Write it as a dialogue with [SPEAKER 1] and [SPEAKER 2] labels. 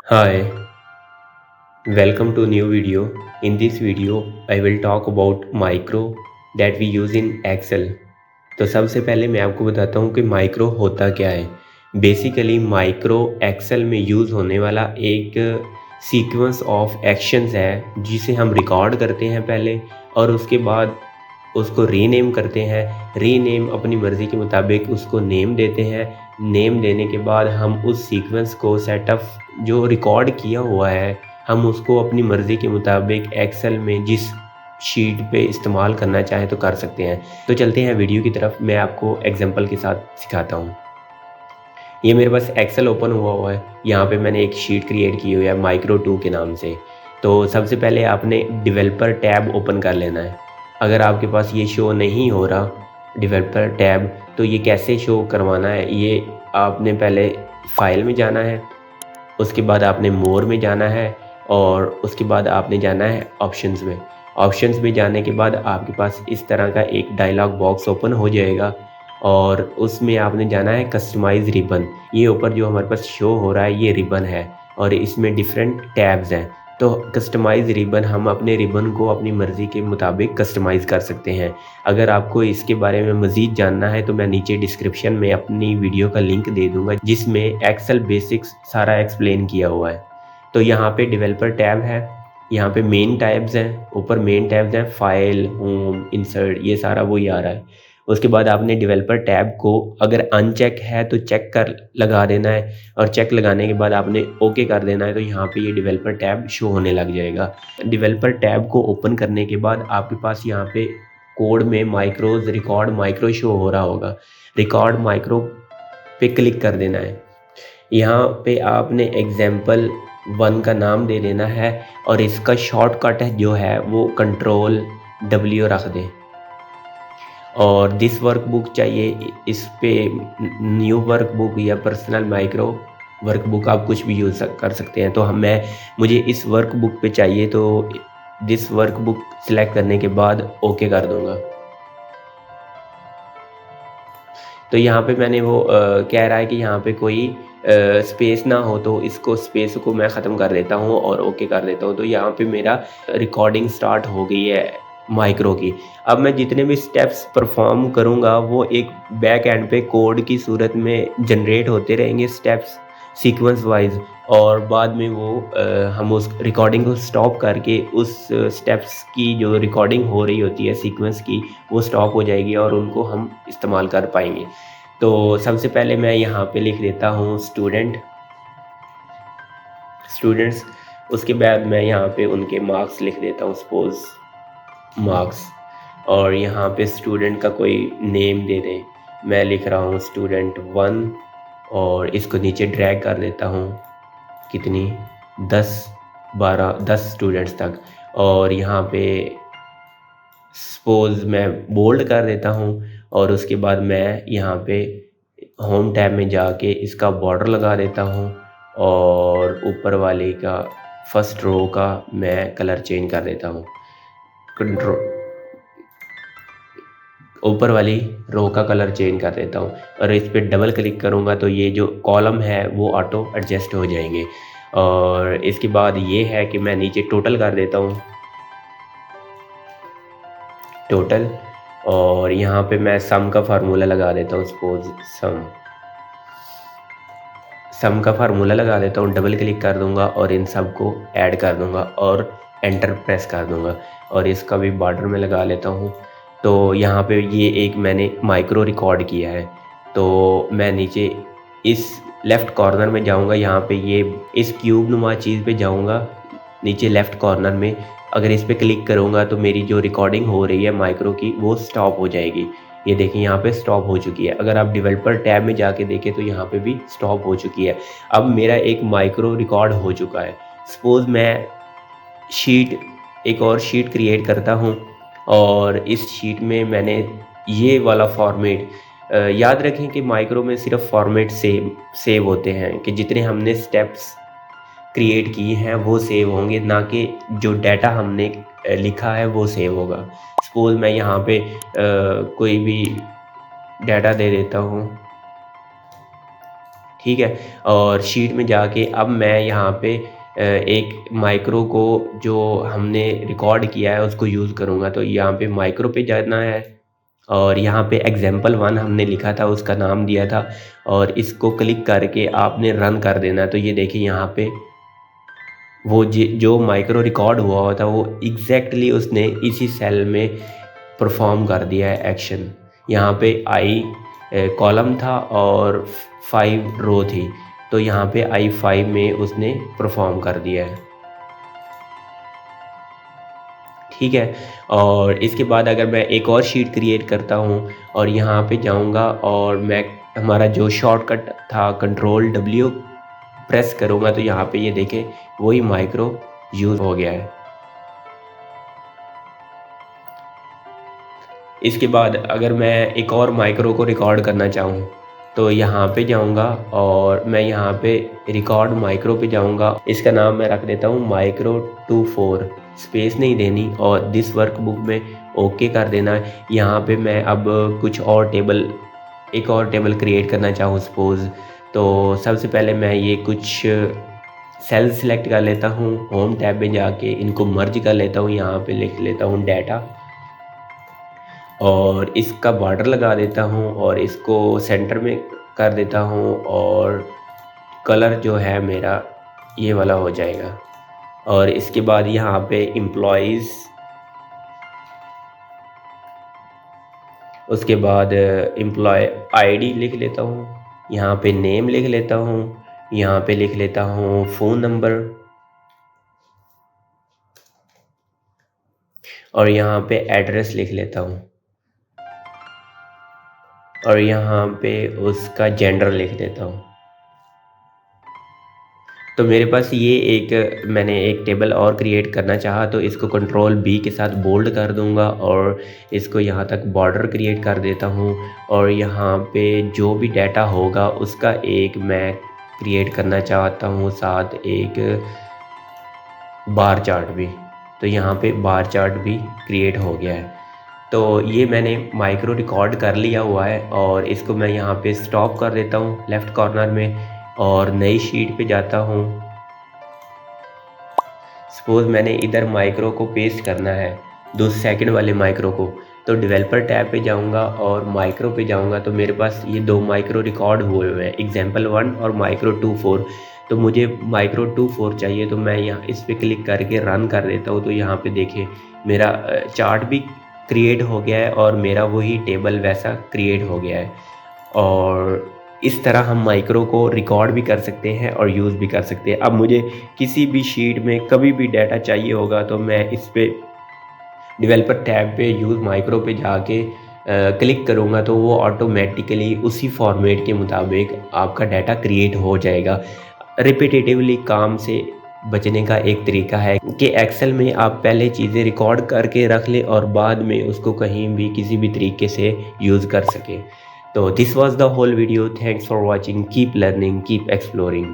[SPEAKER 1] Hi, welcome to new video. In this video, I will talk about micro that we use in Excel. तो सबसे पहले मैं आपको बताता हूँ कि माइक्रो होता क्या है। बेसिकली माइक्रो एक्सेल में यूज़ होने वाला एक सीक्वेंस ऑफ एक्शंस है जिसे हम रिकॉर्ड करते हैं पहले और उसके बाद उसको रीनेम करते हैं। रीनेम अपनी मर्ज़ी के मुताबिक उसको नेम देते हैं। नेम देने के बाद हम उस सीक्वेंस को सेटअप जो रिकॉर्ड किया हुआ है हम उसको अपनी मर्ज़ी के मुताबिक एक्सेल में जिस शीट पे इस्तेमाल करना चाहें तो कर सकते हैं। तो चलते हैं वीडियो की तरफ, मैं आपको एग्जांपल के साथ सिखाता हूँ। ये मेरे पास एक्सेल ओपन हुआ है, यहाँ पे मैंने एक शीट क्रिएट की हुई है माइक्रो 2 के नाम से। तो सबसे पहले आपने डेवलपर टैब ओपन कर लेना है। अगर आपके पास ये शो नहीं हो रहा डेवलपर टैब, तो ये कैसे शो करवाना है, ये आपने पहले फाइल में जाना है, उसके बाद आपने मोर में जाना है और उसके बाद आपने जाना है ऑप्शंस में। ऑप्शंस में जाने के बाद आपके पास इस तरह का एक डायलॉग बॉक्स ओपन हो जाएगा और उसमें आपने जाना है कस्टमाइज़ रिबन। ये ऊपर जो हमारे पास शो हो रहा है ये रिबन है और इसमें डिफरेंट टैब्स हैं। तो कस्टमाइज़ रिबन, हम अपने रिबन को अपनी मर्ज़ी के मुताबिक कस्टमाइज़ कर सकते हैं। अगर आपको इसके बारे में मज़ीद जानना है तो मैं नीचे डिस्क्रिप्शन में अपनी वीडियो का लिंक दे दूँगा जिसमें एक्सेल बेसिक्स सारा एक्सप्लेन किया हुआ है। तो यहाँ पे डेवलपर टैब है, यहाँ पे मेन टैब्स हैं, ऊपर मेन टैब्स हैं, फाइल, होम, इंसर्ट, ये सारा वही आ रहा है। उसके बाद आपने डेवलपर टैब को अगर अनचेक है तो चेक कर लगा देना है और चेक लगाने के बाद आपने ओके कर देना है, तो यहाँ पे ये डेवलपर टैब शो होने लग जाएगा। डेवलपर टैब को ओपन करने के बाद आपके पास यहाँ पे कोड में माइक्रोज रिकॉर्ड माइक्रो शो हो रहा होगा। रिकॉर्ड माइक्रो पे क्लिक कर देना है। यहाँ पे आपने एग्जाम्पल 1 का नाम दे देना है और इसका शॉर्टकट है जो है वो कंट्रोल W रख दें। और दिस वर्कबुक चाहिए, इस पे न्यू वर्कबुक या पर्सनल माइक्रो वर्कबुक आप कुछ भी यूज़ कर सकते हैं। तो मुझे इस वर्कबुक पे चाहिए, तो दिस वर्कबुक सिलेक्ट करने के बाद ओके कर दूंगा। तो यहाँ पे मैंने वो कह रहा है कि यहाँ पे कोई स्पेस ना हो, तो इसको स्पेस को मैं ख़त्म कर देता हूँ और ओके कर देता हूँ। तो यहाँ पे मेरा रिकॉर्डिंग स्टार्ट हो गई है माइक्रो की। अब मैं जितने भी स्टेप्स परफॉर्म करूँगा वो एक बैक एंड पे कोड की सूरत में जनरेट होते रहेंगे स्टेप्स सीक्वेंस वाइज, और बाद में वो हम उस रिकॉर्डिंग को स्टॉप करके उस स्टेप्स की जो रिकॉर्डिंग हो रही होती है सीक्वेंस की वो स्टॉप हो जाएगी और उनको हम इस्तेमाल कर पाएंगे। तो सबसे पहले मैं यहाँ पे लिख देता हूँ स्टूडेंट्स। उसके बाद मैं यहाँ पे उनके मार्क्स लिख देता हूँ, सपोज मार्क्स, और यहाँ पे स्टूडेंट का कोई नेम दे दें। मैं लिख रहा हूँ स्टूडेंट 1 और इसको नीचे ड्रैग कर देता हूँ, कितनी 10 स्टूडेंट्स तक। और यहाँ पे सपोज मैं बोल्ड कर देता हूँ और उसके बाद मैं यहाँ पे होम टैब में जाके इसका बॉर्डर लगा देता हूँ और ऊपर वाले का फर्स्ट रो का मैं कलर चेंज कर देता हूँ। कंट्रोल ऊपर वाली रो का कलर चेंज कर देता हूँ और इस पर डबल क्लिक करूँगा तो ये जो कॉलम है वो ऑटो एडजस्ट हो जाएंगे। और इसके बाद ये है कि मैं नीचे टोटल कर देता हूँ, टोटल, और यहाँ पे मैं सम का फार्मूला लगा देता हूँ, सपोज सम का फार्मूला लगा देता हूँ, डबल क्लिक कर दूंगा और इन सब को ऐड कर दूंगा और एंटर प्रेस कर दूंगा और इसका भी बॉर्डर में लगा लेता हूँ। तो यहाँ पे ये एक मैंने माइक्रो रिकॉर्ड किया है। तो मैं नीचे इस लेफ़्ट कॉर्नर में जाऊँगा, यहाँ पे ये इस क्यूब नुमा चीज़ पे जाऊँगा नीचे लेफ़्ट कॉर्नर में। अगर इस पर क्लिक करूँगा तो मेरी जो रिकॉर्डिंग हो रही है माइक्रो की वो स्टॉप हो जाएगी। ये देखिए यहाँ पे स्टॉप हो चुकी है। अगर आप डेवलपर टैब में जाके देखें तो यहाँ पे भी स्टॉप हो चुकी है। अब मेरा एक माइक्रो रिकॉर्ड हो चुका है। सपोज़ मैं एक और शीट क्रिएट करता हूँ और इस शीट में मैंने ये वाला फॉर्मेट, याद रखें कि माइक्रो में सिर्फ फॉर्मेट सेव होते हैं कि जितने हमने स्टेप्स क्रिएट किए हैं वो सेव होंगे, ना कि जो डाटा हमने लिखा है वो सेव होगा। सपोज़ मैं यहाँ पे कोई भी डाटा दे देता हूँ, ठीक है। और शीट में जाके अब मैं यहाँ पे एक माइक्रो को जो हमने रिकॉर्ड किया है उसको यूज़ करूँगा। तो यहाँ पे माइक्रो पे जाना है और यहाँ पे example1 हमने लिखा था, उसका नाम दिया था, और इसको क्लिक करके आपने रन कर देना है। तो ये देखिए यहाँ पे वो जो माइक्रो रिकॉर्ड हुआ था वो एग्जैक्टली उसने इसी सेल में परफॉर्म कर दिया है एक्शन। यहाँ पे आई कॉलम था और 5 रो थी, तो यहाँ पे I5 में उसने परफॉर्म कर दिया है, ठीक है। और इसके बाद अगर मैं एक और शीट क्रिएट करता हूँ और यहाँ पे जाऊँगा और मैं हमारा जो शॉर्टकट था Ctrl+W प्रेस करूँगा तो यहाँ पे ये देखें वही माइक्रो यूज़ हो गया है। इसके बाद अगर मैं एक और माइक्रो को रिकॉर्ड करना चाहूँ तो यहाँ पे जाऊँगा और मैं यहाँ पे रिकॉर्ड माइक्रो पे जाऊँगा। इसका नाम मैं रख देता हूँ micro24, स्पेस नहीं देनी और दिस वर्कबुक में ओके कर देना है। यहाँ पे मैं अब कुछ और एक और टेबल क्रिएट करना चाहूँ सपोज़, तो सबसे पहले मैं ये कुछ सेल सिलेक्ट कर लेता हूँ, होम टैब में जाके इनको मर्ज कर लेता हूँ, यहाँ पे लिख लेता हूँ डाटा और इसका बॉर्डर लगा देता हूँ और इसको सेंटर में कर देता हूँ और कलर जो है मेरा ये वाला हो जाएगा। और इसके बाद यहाँ पे एम्प्लॉइज़, उसके बाद एम्प्लॉय आईडी लिख लेता हूँ, यहाँ पे नेम लिख लेता हूँ, यहाँ पे लिख लेता हूँ फ़ोन नंबर और यहाँ पे एड्रेस लिख लेता हूँ और यहाँ पे उसका जेंडर लिख देता हूँ। तो मेरे पास ये मैंने एक टेबल और क्रिएट करना चाहा तो इसको Ctrl+B के साथ बोल्ड कर दूंगा और इसको यहाँ तक बॉर्डर क्रिएट कर देता हूँ और यहाँ पे जो भी डाटा होगा उसका एक मैं क्रिएट करना चाहता हूँ, साथ एक बार चार्ट भी। तो यहाँ पे बार चार्ट भी क्रिएट हो गया है। तो ये मैंने माइक्रो रिकॉर्ड कर लिया हुआ है और इसको मैं यहाँ पे स्टॉप कर देता हूँ लेफ़्ट कॉर्नर में और नई शीट पे जाता हूँ। सपोज़ मैंने इधर माइक्रो को पेस्ट करना है, 2 सेकंड वाले माइक्रो को, तो डेवलपर टैब पे जाऊँगा और माइक्रो पे जाऊँगा तो मेरे पास ये 2 माइक्रो रिकॉर्ड हुए हुए हैं, example1 और micro24। तो मुझे micro24 चाहिए तो मैं यहाँ इस पर क्लिक करके रन कर देता हूँ। तो यहाँ पे देखिए मेरा चार्ट भी क्रिएट हो गया है और मेरा वही टेबल वैसा क्रिएट हो गया है। और इस तरह हम माइक्रो को रिकॉर्ड भी कर सकते हैं और यूज़ भी कर सकते हैं। अब मुझे किसी भी शीट में कभी भी डाटा चाहिए होगा तो मैं इस पे डेवलपर टैब पे यूज़ माइक्रो पे जाके क्लिक करूँगा तो वो ऑटोमेटिकली उसी फॉर्मेट के मुताबिक आपका डाटा क्रिएट हो जाएगा। रिपीटेटिवली काम से बचने का एक तरीका है कि एक्सेल में आप पहले चीज़ें रिकॉर्ड करके रख लें और बाद में उसको कहीं भी किसी भी तरीके से यूज़ कर सकें। तो this was the whole video. Thanks for watching. Keep learning, keep exploring.